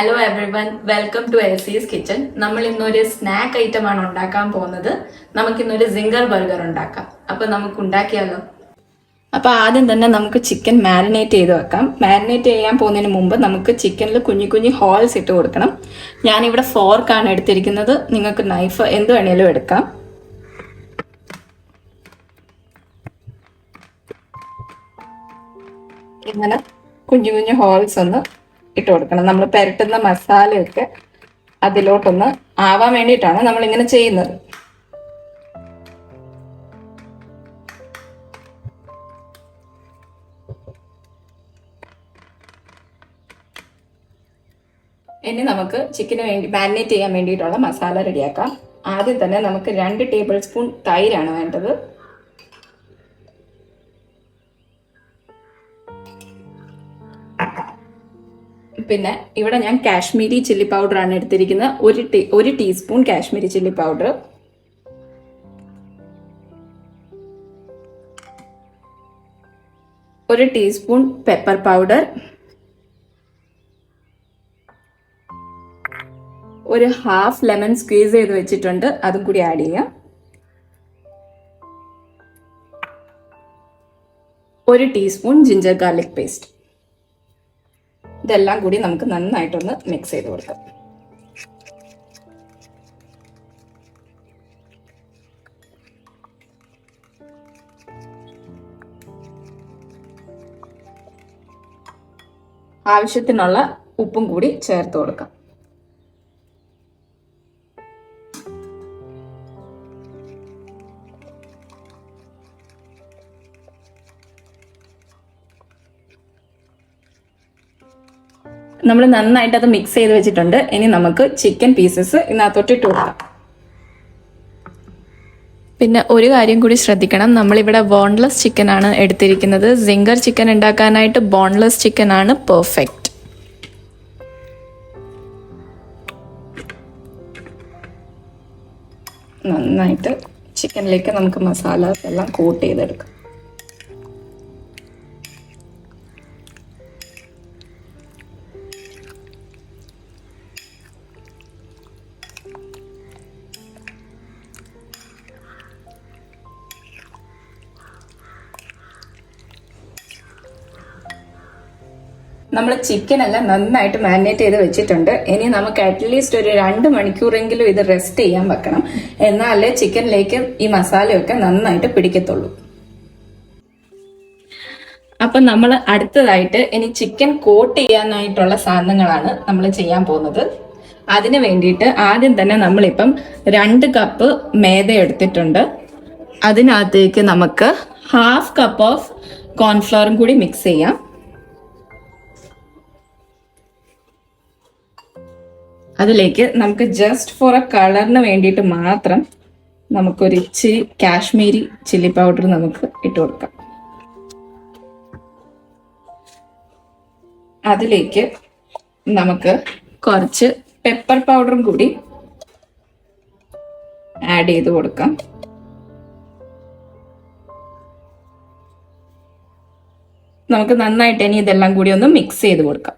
Hello everyone, welcome to Elsie's kitchen. നമ്മൾ ഇന്നൊരു snack item ആണ് ഉണ്ടാക്കാൻ പോകുന്നത്. നമുക്കിന്നൊരു സിംഗർ ബർഗർ ഉണ്ടാക്കാം. അപ്പൊ നമുക്ക് ഉണ്ടാക്കിയാലോ? അപ്പൊ ആദ്യം തന്നെ നമുക്ക് ചിക്കൻ മാരിനേറ്റ് ചെയ്ത് വെക്കാം. മാരിനേറ്റ് ചെയ്യാൻ പോകുന്നതിന് മുമ്പ് നമുക്ക് ചിക്കനിൽ കുഞ്ഞു കുഞ്ഞു ഹോൾസ് ഇട്ട് കൊടുക്കണം. ഞാനിവിടെ ഫോർക്കാണ് എടുത്തിരിക്കുന്നത്. നിങ്ങൾക്ക് നൈഫ് എന്ത് വേണേലും എടുക്കാം. ഇങ്ങനെ കുഞ്ഞു കുഞ്ഞു ഹോൾസ് ഒന്ന് ഇട്ട് കൊടുക്കണം. നമ്മൾ പുരട്ടുന്ന മസാലയൊക്കെ അതിലോട്ടൊന്ന് ആവാൻ വേണ്ടിയിട്ടാണ് നമ്മൾ ഇങ്ങനെ ചെയ്യുന്നത്. ഇനി നമുക്ക് ചിക്കന് വേണ്ടി മാരിനേറ്റ് ചെയ്യാൻ വേണ്ടിയിട്ടുള്ള മസാല റെഡിയാക്കാം. ആദ്യം തന്നെ നമുക്ക് 2 ടേബിൾ സ്പൂൺ തൈരാണ് വേണ്ടത്. പിന്നെ ഇവിടെ ഞാൻ കാശ്മീരി ചില്ലി പൗഡർ ആണ് എടുത്തിരിക്കുന്നത്. ഒരു ടീസ്പൂൺ കാശ്മീരി ചില്ലി പൗഡർ, ഒരു ടീസ്പൂൺ പെപ്പർ പൗഡർ, ഒരു ഹാഫ് ലെമൺ സ്ക്വീസ് ചെയ്ത് വെച്ചിട്ടുണ്ട്, അതും കൂടി ആഡ് ചെയ്യാം. ഒരു ടീസ്പൂൺ ജിഞ്ചർ ഗാർലിക് പേസ്റ്റ്. ഇതെല്ലാം കൂടി നമുക്ക് നന്നായിട്ടൊന്ന് മിക്സ് ചെയ്ത് കൊടുക്കാം. ആവശ്യത്തിനുള്ള ഉപ്പും കൂടി ചേർത്ത് കൊടുക്കാം. നമ്മൾ നന്നായിട്ട് അത് മിക്സ് ചെയ്ത് വെച്ചിട്ടുണ്ട്. ഇനി നമുക്ക് ചിക്കൻ പീസസ് ഇതിനകത്തോട്ട് ഇട്ട് കൊടുക്കാം. പിന്നെ ഒരു കാര്യം കൂടി ശ്രദ്ധിക്കണം, നമ്മളിവിടെ ബോൺലെസ് ചിക്കൻ ആണ് എടുത്തിരിക്കുന്നത്. സിംഗർ ചിക്കൻ ഉണ്ടാക്കാനായിട്ട് ബോൺലെസ് ചിക്കൻ ആണ് പെർഫെക്റ്റ്. നന്നായിട്ട് ചിക്കനിലേക്ക് നമുക്ക് മസാല എല്ലാം കോട്ട് ചെയ്തെടുക്കാം. നമ്മൾ ചിക്കൻ എല്ലാം നന്നായിട്ട് മാരിനേറ്റ് ചെയ്ത് വെച്ചിട്ടുണ്ട്. ഇനി നമുക്ക് അറ്റ്ലീസ്റ്റ് ഒരു 2 മണിക്കൂറെങ്കിലും ഇത് റെസ്റ്റ് ചെയ്യാൻ വെക്കണം. എന്നാലേ ചിക്കനിലേക്ക് ഈ മസാലയൊക്കെ നന്നായിട്ട് പിടിക്കത്തുള്ളൂ. അപ്പൊ നമ്മൾ അടുത്തതായിട്ട് ഇനി ചിക്കൻ കോട്ട് ചെയ്യാനായിട്ടുള്ള സാധനങ്ങളാണ് നമ്മൾ ചെയ്യാൻ പോകുന്നത്. അതിന് വേണ്ടിയിട്ട് ആദ്യം തന്നെ നമ്മളിപ്പം 2 കപ്പ് മൈദ എടുത്തിട്ടുണ്ട്. അതിനകത്തേക്ക് നമുക്ക് ഹാഫ് കപ്പ് ഓഫ് കോൺഫ്ലവറും കൂടി മിക്സ് ചെയ്യാം. അതിലേക്ക് നമുക്ക് ജസ്റ്റ് ഫോർ എ കളറിന് വേണ്ടിയിട്ട് മാത്രം നമുക്കൊരു ഇച്ചിരി കാശ്മീരി ചില്ലി പൗഡർ നമുക്ക് ഇട്ട് കൊടുക്കാം. അതിലേക്ക് നമുക്ക് കുറച്ച് പെപ്പർ പൗഡറും കൂടി ആഡ് ചെയ്ത് കൊടുക്കാം. നമുക്ക് നന്നായിട്ട് ഇനി ഇതെല്ലാം കൂടി ഒന്ന് മിക്സ് ചെയ്ത് കൊടുക്കാം.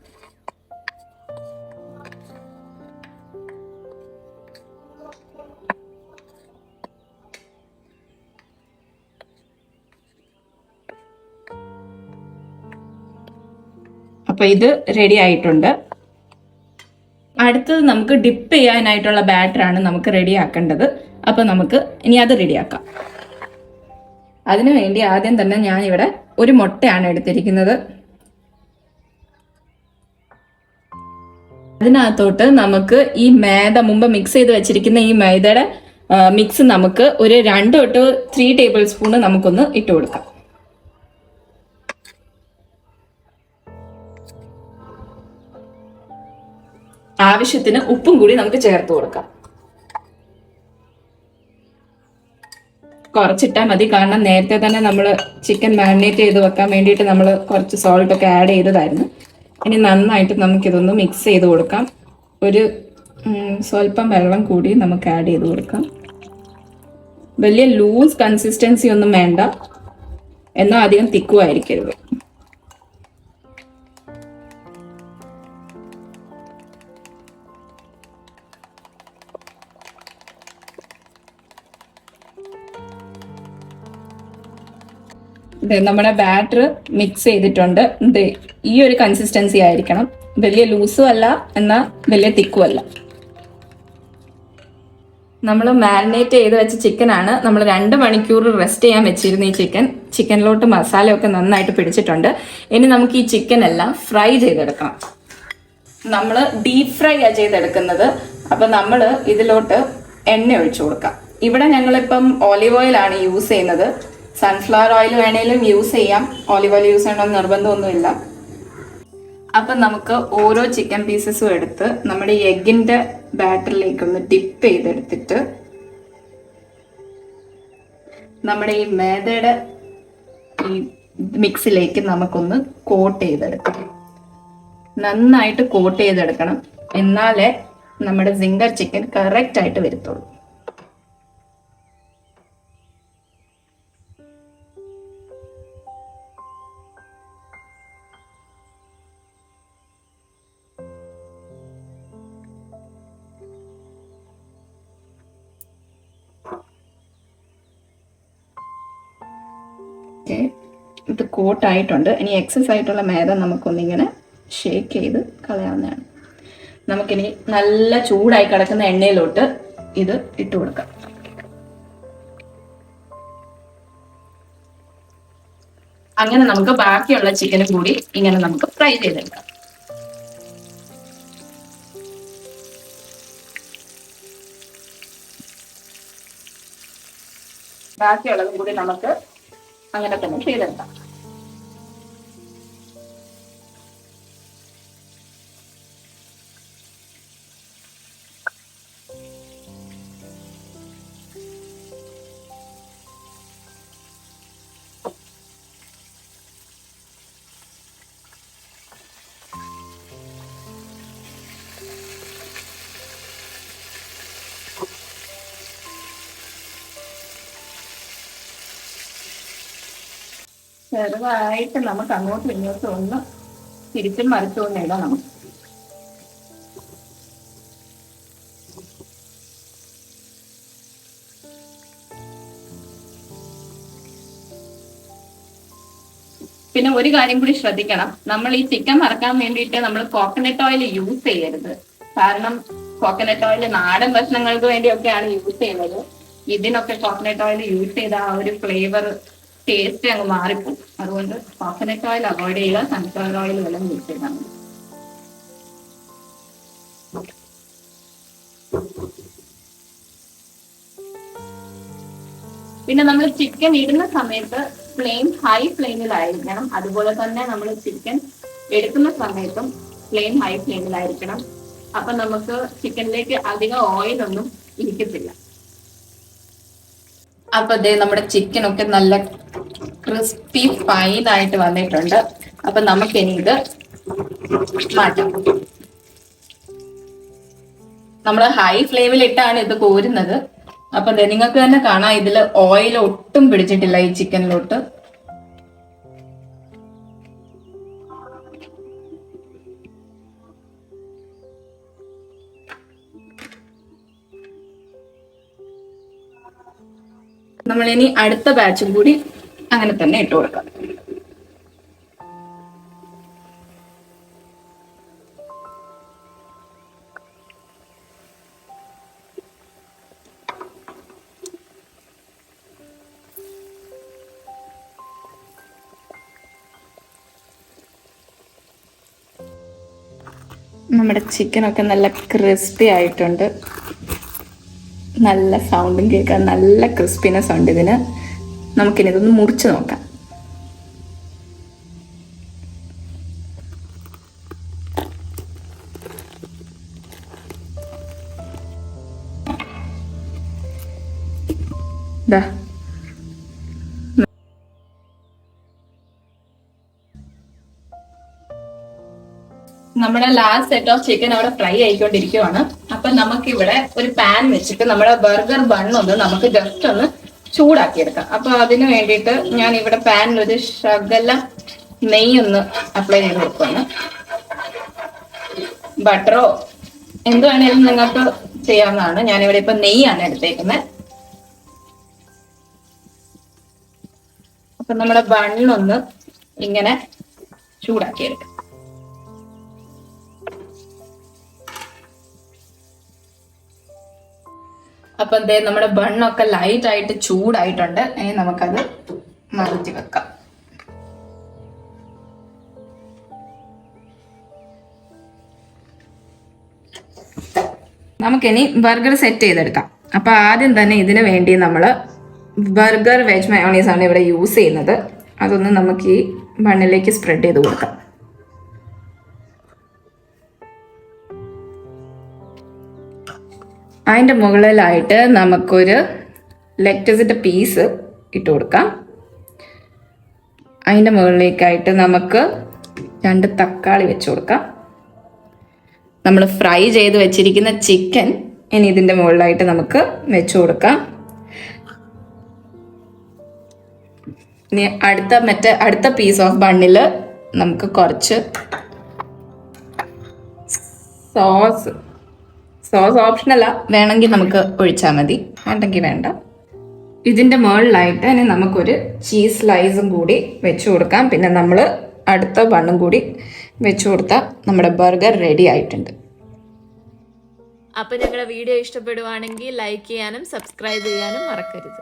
അപ്പൊ ഇത് റെഡി ആയിട്ടുണ്ട്. അടുത്തത് നമുക്ക് ഡിപ്പ് ചെയ്യാനായിട്ടുള്ള ബാറ്ററാണ് നമുക്ക് റെഡി ആക്കേണ്ടത്. അപ്പൊ നമുക്ക് ഇനി അത് റെഡിയാക്കാം. അതിനു വേണ്ടി ആദ്യം തന്നെ ഞാൻ ഇവിടെ ഒരു മുട്ടയാണ് എടുത്തിരിക്കുന്നത്. അതിനകത്തോട്ട് നമുക്ക് ഈ മൈദ മുമ്പ് മിക്സ് ചെയ്ത് വെച്ചിരിക്കുന്ന ഈ മൈദയുടെ മിക്സ് നമുക്ക് ഒരു 2 to 3 ടേബിൾ സ്പൂൺ നമുക്കൊന്ന് ഇട്ട് കൊടുക്കാം. ആവശ്യത്തിന് ഉപ്പും കൂടി നമുക്ക് ചേർത്ത് കൊടുക്കാം. കുറച്ചിട്ടാൽ മതി, കാരണം നേരത്തെ തന്നെ നമ്മൾ ചിക്കൻ മാരിനേറ്റ് ചെയ്ത് വെക്കാൻ വേണ്ടിയിട്ട് നമ്മൾ കുറച്ച് സോൾട്ട് ഒക്കെ ആഡ് ചെയ്തതായിരുന്നു. ഇനി നന്നായിട്ട് നമുക്കിതൊന്ന് മിക്സ് ചെയ്ത് കൊടുക്കാം. ഒരു സ്വല്പം വെള്ളം കൂടി നമുക്ക് ആഡ് ചെയ്ത് കൊടുക്കാം. വലിയ ലൂസ് കൺസിസ്റ്റൻസി ഒന്നും വേണ്ട, എന്നാൽ അധികം തിക്കുമായിരിക്കരുത്. നമ്മുടെ ബാറ്റർ മിക്സ് ചെയ്തിട്ടുണ്ട്. ഈ ഒരു കൺസിസ്റ്റൻസി ആയിരിക്കണം. വലിയ ലൂസും അല്ല എന്നാൽ വലിയ തിക്കും അല്ല. നമ്മൾ മാരിനേറ്റ് ചെയ്ത് വെച്ച ചിക്കനാണ്. നമ്മൾ 2 മണിക്കൂർ റെസ്റ്റ് ചെയ്യാൻ വെച്ചിരുന്ന ഈ ചിക്കനിലോട്ട് മസാലയൊക്കെ നന്നായിട്ട് പിടിച്ചിട്ടുണ്ട്. ഇനി നമുക്ക് ഈ ചിക്കൻ എല്ലാം ഫ്രൈ ചെയ്തെടുക്കണം. നമ്മൾ ഡീപ് ഫ്രൈ ആ ചെയ്തെടുക്കുന്നത്. അപ്പൊ നമ്മൾ ഇതിലോട്ട് എണ്ണ ഒഴിച്ചു കൊടുക്കാം. ഇവിടെ ഞങ്ങളിപ്പം ഓലിവ് ഓയിൽ ആണ് യൂസ് ചെയ്യുന്നത്. സൺഫ്ലവർ ഓയിൽ വേണേലും യൂസ് ചെയ്യാം, ഓലിവ് ഓയിൽ യൂസ് ചെയ്യണമെന്ന് നിർബന്ധമൊന്നുമില്ല. അപ്പൊ നമുക്ക് ഓരോ ചിക്കൻ പീസസും എടുത്ത് നമ്മുടെ ഈ എഗ്ഗിന്റെ ബാറ്ററിലേക്ക് ഒന്ന് ഡിപ്പ് ചെയ്തെടുത്തിട്ട് നമ്മുടെ ഈ മേദയുടെ ഈ മിക്സിലേക്ക് നമുക്കൊന്ന് കോട്ട് ചെയ്തെടുക്കാം. നന്നായിട്ട് കോട്ട് ചെയ്തെടുക്കണം, എന്നാലേ നമ്മുടെ സിംഗർ ചിക്കൻ കറക്റ്റ് ആയിട്ട് വരത്തുള്ളൂ. ഇത് കോട്ടായിട്ടുണ്ട്. ഇനി എക്സസ് ആയിട്ടുള്ള മേദ നമുക്കൊന്നിങ്ങനെ ഷേക്ക് ചെയ്ത് കളയാവുന്നതാണ്. നമുക്കിനി നല്ല ചൂടായി കിടക്കുന്ന എണ്ണയിലോട്ട് ഇത് ഇട്ട് കൊടുക്കാം. അങ്ങനെ നമുക്ക് ബാക്കിയുള്ള ചിക്കനും കൂടി ഇങ്ങനെ നമുക്ക് ഫ്രൈ ചെയ്തെടുക്കാം. ബാക്കിയുള്ളതും കൂടി നമുക്ക് അങ്ങനെ തന്നെ ചെയ്തെടുക്കാം. ചെറുതായിട്ട് നമുക്ക് അങ്ങോട്ടും ഇങ്ങോട്ടും ഒന്ന് തിരിച്ചും മറിച്ചുകൊണ്ട് ഇടാം. നമുക്ക് പിന്നെ ഒരു കാര്യം കൂടി ശ്രദ്ധിക്കണം, നമ്മൾ ഈ ചിക്കൻ വറക്കാൻ വേണ്ടിയിട്ട് നമ്മൾ കോക്കനട്ട് ഓയിൽ യൂസ് ചെയ്യരുത്. കാരണം കോക്കനട്ട് ഓയിൽ നാടൻ ഭക്ഷണങ്ങൾക്ക് വേണ്ടിയൊക്കെയാണ് യൂസ് ചെയ്യുന്നത്. ഇതിനൊക്കെ കോക്കനട്ട് ഓയിൽ യൂസ് ചെയ്ത ആ ഒരു ഫ്ലേവർ ടേസ്റ്റ് അങ്ങ് മാറിപ്പോകും. അതുകൊണ്ട് കോക്കനട്ട് ഓയിൽ അവോയ്ഡ് ചെയ്യുക, സൺഫ്ലവർ ഓയിൽ വല്ലതും യൂസ് ചെയ്താൽ മതി. പിന്നെ നമ്മൾ ചിക്കൻ ഇടുന്ന സമയത്ത് ഫ്ലെയിം ഹൈ ഫ്ലെയിമിലായിരിക്കണം. അതുപോലെ തന്നെ നമ്മൾ ചിക്കൻ എടുക്കുന്ന സമയത്തും ഫ്ലെയിം ഹൈ ഫ്ലെയിമിലായിരിക്കണം. അപ്പൊ നമുക്ക് ചിക്കനിലേക്ക് അധികം ഓയിലൊന്നും ഇരിക്കത്തില്ല. അപ്പൊ അതേ നമ്മുടെ ചിക്കനൊക്കെ നല്ല ക്രിസ്പി ഫൈൻ ആയിട്ട് വന്നിട്ടുണ്ട്. അപ്പൊ നമുക്കിനി ഇത് മാറ്റാം. നമ്മൾ ഹൈ ഫ്ലെയിമിലിട്ടാണ് ഇത് കോരുന്നത്. അപ്പൊ നിങ്ങൾക്ക് തന്നെ കാണാം, ഇതിൽ ഓയിൽ ഒട്ടും പിടിച്ചിട്ടില്ല ഈ ചിക്കനിലോട്ട്. നമ്മളിനി അടുത്ത ബാച്ചും കൂടി അങ്ങനെ തന്നെ ഇട്ട് കൊടുക്കാം. നമ്മുടെ ചിക്കനൊക്കെ നല്ല ക്രിസ്പി ആയിട്ടുണ്ട്. നല്ല സൗണ്ടും കേൾക്കാൻ നല്ല ക്രിസ്പിനെസ് ഉണ്ട് ഇതിന്. നമുക്കിനി ഇതൊന്ന് മുറിച്ച് നോക്കാം. ദാ നമ്മുടെ ലാസ്റ്റ് സെറ്റ് ഓഫ് ചിക്കൻ അവിടെ ഫ്രൈ ആയിക്കൊണ്ടിരിക്കുവാണ്. അപ്പൊ നമുക്ക് ഇവിടെ ഒരു പാൻ വെച്ചിട്ട് നമ്മുടെ ബർഗർ ബണ്ണൊന്ന് നമുക്ക് ജസ്റ്റ് ഒന്ന് ചൂടാക്കിയെടുക്കാം. അപ്പൊ അതിന് വേണ്ടിയിട്ട് ഞാൻ ഇവിടെ പാനിൽ ഒരു ശകലം നെയ്യൊന്ന് അപ്ലൈ ചെയ്ത് കൊടുക്കുവാണ്. ബട്ടറോ എന്ത് വേണേലും നിങ്ങൾക്ക് ചെയ്യാവുന്നതാണ്. ഞാനിവിടെ ഇപ്പൊ നെയ്യാണ് എടുത്തേക്കുന്നത്. അപ്പൊ നമ്മുടെ ബണ്ണൊന്ന് ഇങ്ങനെ ചൂടാക്കിയെടുക്കാം. അപ്പൊ എന്തേ നമ്മുടെ ബണ്ണൊക്കെ ലൈറ്റ് ആയിട്ട് ചൂടായിട്ടുണ്ട്. ഇനി നമുക്കത് മാറ്റി വെക്കാം. നമുക്കിനി ബർഗർ സെറ്റ് ചെയ്തെടുക്കാം. അപ്പൊ ആദ്യം തന്നെ ഇതിനു വേണ്ടി നമ്മൾ ബർഗർ വെജ് മയോണീസ് ആണ് ഇവിടെ യൂസ് ചെയ്യുന്നത്. അതൊന്ന് നമുക്ക് ഈ ബണ്ണിലേക്ക് സ്പ്രെഡ് ചെയ്ത് കൊടുക്കാം. അതിൻ്റെ മുകളിലായിട്ട് നമുക്കൊരു ലെറ്റസിൻ്റെ പീസ് ഇട്ട് കൊടുക്കാം. അതിൻ്റെ മുകളിലേക്കായിട്ട് നമുക്ക് 2 തക്കാളി വെച്ച് കൊടുക്കാം. നമ്മൾ ഫ്രൈ ചെയ്ത് വെച്ചിരിക്കുന്ന ചിക്കൻ ഇനി ഇതിൻ്റെ മുകളിലായിട്ട് നമുക്ക് വെച്ച് കൊടുക്കാം. ഇനി അടുത്ത പീസ് ഓഫ് ബണ്ണിൽ നമുക്ക് കുറച്ച് സോസ് ഓപ്ഷനല്ല, വേണമെങ്കിൽ നമുക്ക് ഒഴിച്ചാൽ മതി, വേണ്ടെങ്കിൽ വേണ്ട. ഇതിൻ്റെ മുകളിലായിട്ട് ഇനി നമുക്കൊരു ചീസ് സ്ലൈസും കൂടി വെച്ച് കൊടുക്കാം. പിന്നെ നമ്മൾ അടുത്ത ബണ്ണും കൂടി വെച്ച് കൊടുത്താൽ നമ്മുടെ ബർഗർ റെഡി ആയിട്ടുണ്ട്. അപ്പോൾ ഞങ്ങളുടെ വീഡിയോ ഇഷ്ടപ്പെടുവാണെങ്കിൽ ലൈക്ക് ചെയ്യാനും സബ്സ്ക്രൈബ് ചെയ്യാനും മറക്കരുത്.